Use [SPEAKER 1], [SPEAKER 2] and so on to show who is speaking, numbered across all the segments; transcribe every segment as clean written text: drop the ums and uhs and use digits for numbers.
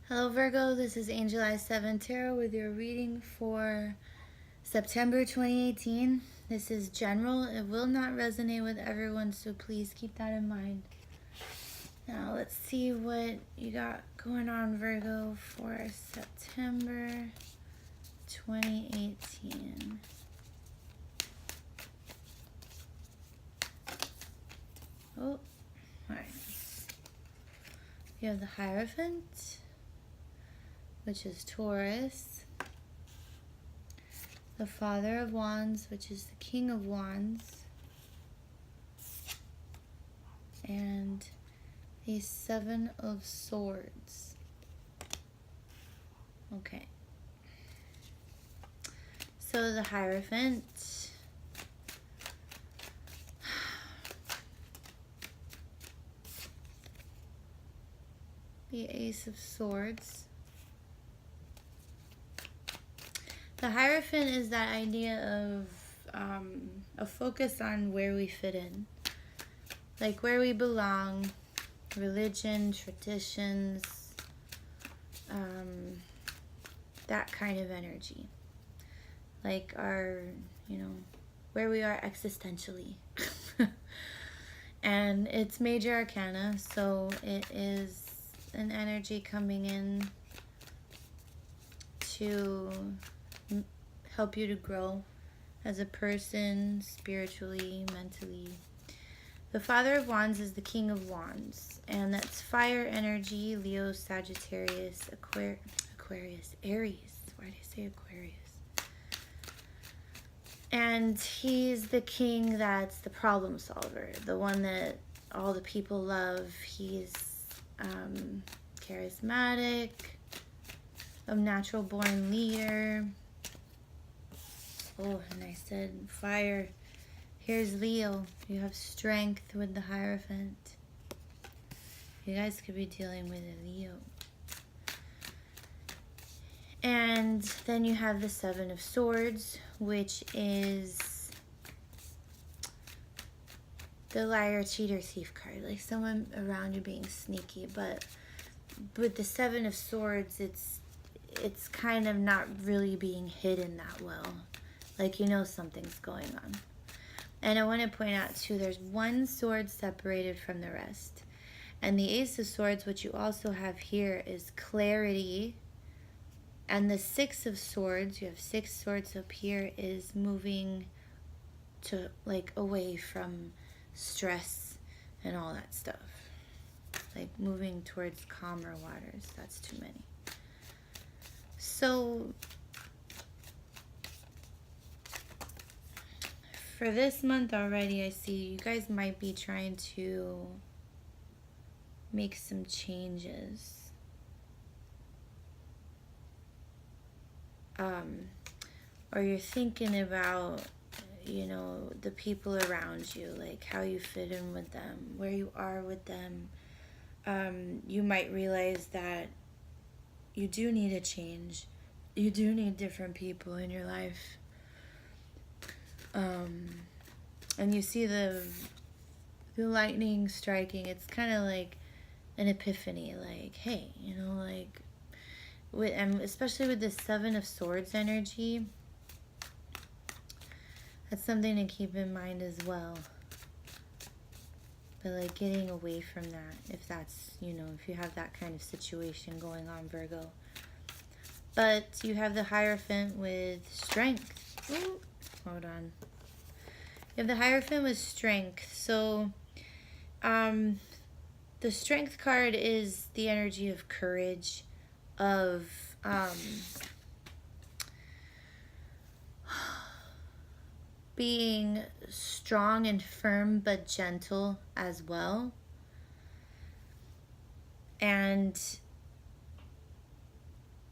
[SPEAKER 1] Hello Virgo, this is Angel Eye 7 Tarot with your reading for September 2018. This is general. It will not resonate with everyone, so please keep that in mind. Now let's see what you got going on, Virgo, for September 2018. Oh, alright. You have the Hierophant, which is Taurus, the Father of Wands, which is the King of Wands, and the Seven of Swords. Okay. So the Hierophant, the Ace of Swords. The Hierophant is that idea of a focus on where we fit in, like where we belong, religion, traditions, that kind of energy, like our, where we are existentially. And it's major arcana, so it is an energy coming in to help you to grow as a person, spiritually, mentally. The Father of Wands is the King of Wands, and that's fire energy, Leo, Sagittarius, Aquarius, Aries. Why did I say Aquarius? And he's the king that's the problem solver, the one that all the people love. He's charismatic, a natural born leader. Oh, and I said fire. Here's Leo. You have strength with the Hierophant. You guys could be dealing with a Leo. And then you have the Seven of Swords, which is the liar, cheater, thief card. Like someone around you being sneaky. But with the Seven of Swords, it's kind of not really being hidden that well. Like, something's going on. And I want to point out too, there's one sword separated from the rest. And the Ace of Swords, which you also have here, is clarity. And the Six of Swords, you have 6 swords up here, is moving to, like, away from stress and all that stuff. Like moving towards calmer waters. That's too many. So for this month already, I see you guys might be trying to make some changes. Or you're thinking about, the people around you, like how you fit in with them, where you are with them. You might realize that you do need a change. You do need different people in your life. And you see the lightning striking. It's kind of like an epiphany, like, hey, and especially with the Seven of Swords energy, that's something to keep in mind as well. But like getting away from that, if that's, if you have that kind of situation going on, Virgo. But you have the Hierophant with strength. Ooh, hold on. You have the Hierophant with strength. So the Strength card is the energy of courage, of being strong and firm but gentle as well. And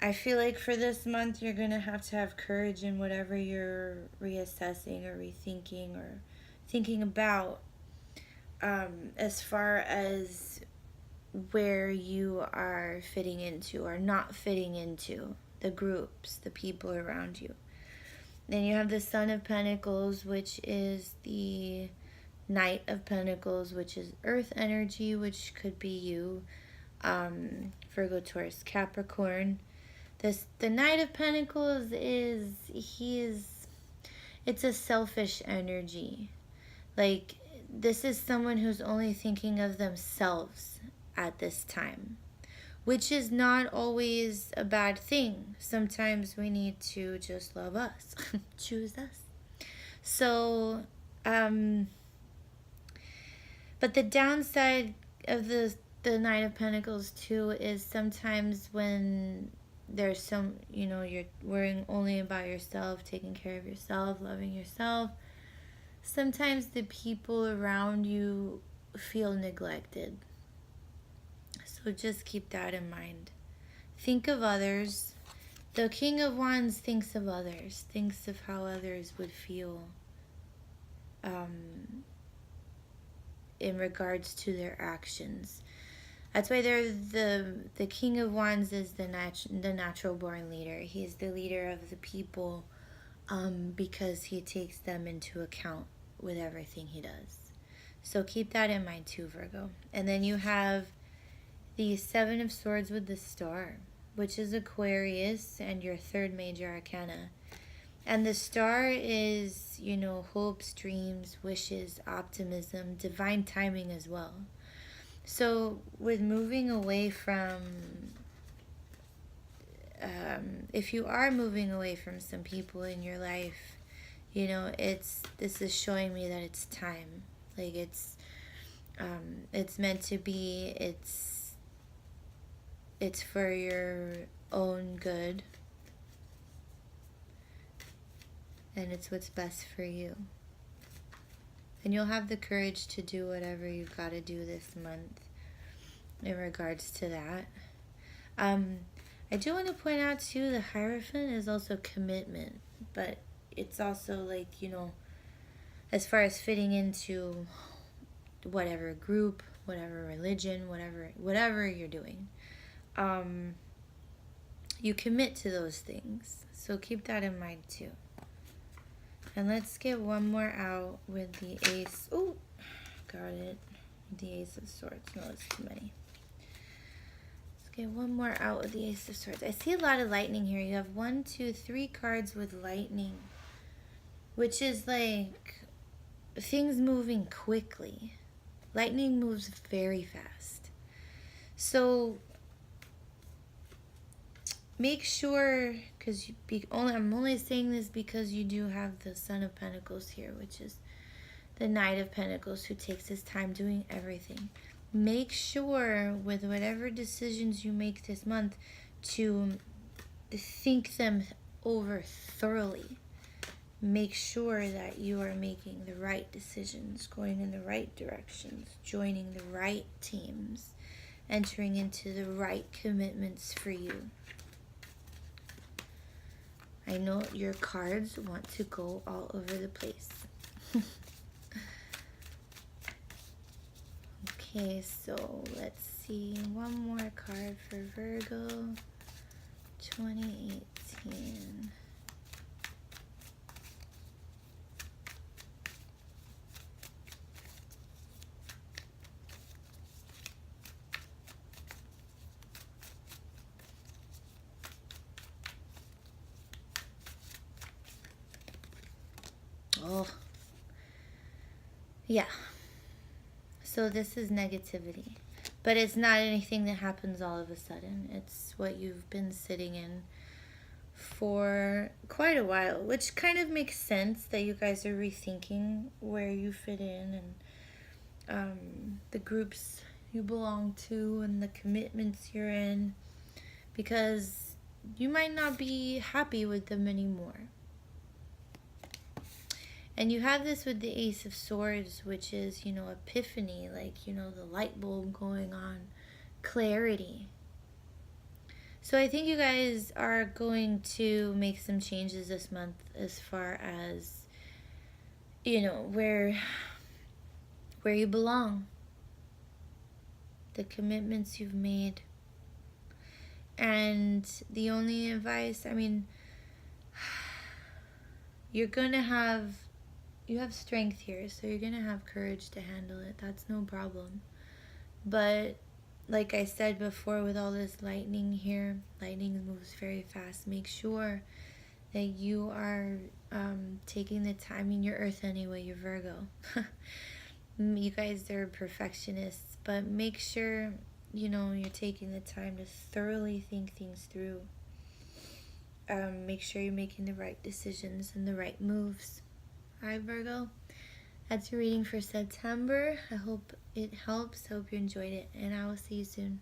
[SPEAKER 1] I feel like for this month you're going to have courage in whatever you're reassessing or rethinking or thinking about, as far as where you are fitting into or not fitting into the groups, the people around you. Then you have the Son of Pentacles, which is the Knight of Pentacles, which is earth energy, which could be you. Virgo, Taurus, Capricorn. The Knight of Pentacles it's a selfish energy. Like, this is someone who's only thinking of themselves at this time, which is not always a bad thing. Sometimes we need to just love us, choose us. So, but the downside of the Knight of Pentacles too is sometimes when there's some, you're worrying only about yourself, taking care of yourself, loving yourself. Sometimes the people around you feel neglected. So just keep that in mind. Think of others. The King of Wands thinks of others, thinks of how others would feel in regards to their actions. That's why they're the King of Wands is the natural born leader. He's the leader of the people because he takes them into account with everything he does. So keep that in mind too, Virgo. And then you have the Seven of Swords with the Star, which is Aquarius and your third major arcana. And the star is, hopes, dreams, wishes, optimism, divine timing as well. So with moving away from, if you are moving away from some people in your life, this is showing me that it's time. Like it's meant to be. It's for your own good. And it's what's best for you. And you'll have the courage to do whatever you've got to do this month in regards to that. I do want to point out too, the Hierophant is also commitment, but it's also like, as far as fitting into whatever group, whatever religion, whatever you're doing, you commit to those things. So keep that in mind too. And let's get one more out with the Ace. Oh, got it. The Ace of Swords. No, it's too many. Let's get one more out with the Ace of Swords. I see a lot of lightning here. You have 1, 2, 3 cards with lightning, which is like things moving quickly. Lightning moves very fast. So make sure, because I'm only saying this because you do have the Son of Pentacles here, which is the Knight of Pentacles, who takes his time doing everything. Make sure with whatever decisions you make this month to think them over thoroughly. Make sure that you are making the right decisions, going in the right directions, joining the right teams, entering into the right commitments for you. I know your cards want to go all over the place. Okay, so let's see. One more card for Virgo 2018. Oh, yeah. So this is negativity. But it's not anything that happens all of a sudden. It's what you've been sitting in for quite a while, which kind of makes sense that you guys are rethinking where you fit in and the groups you belong to and the commitments you're in, because you might not be happy with them anymore. And you have this with the Ace of Swords, which is, epiphany, like, the light bulb going on, clarity. So I think you guys are going to make some changes this month as far as, where you belong, the commitments you've made. And the only advice, you're going to have... You have strength here, so you're going to have courage to handle it. That's no problem. But like I said before, with all this lightning here, lightning moves very fast. Make sure that you are taking the time. I mean, you're Earth anyway, you're Virgo. You guys are perfectionists, but make sure, you know, you're taking the time to thoroughly think things through. Make sure you're making the right decisions and the right moves. Alright, Virgo? That's your reading for September. I hope it helps. I hope you enjoyed it, and I will see you soon.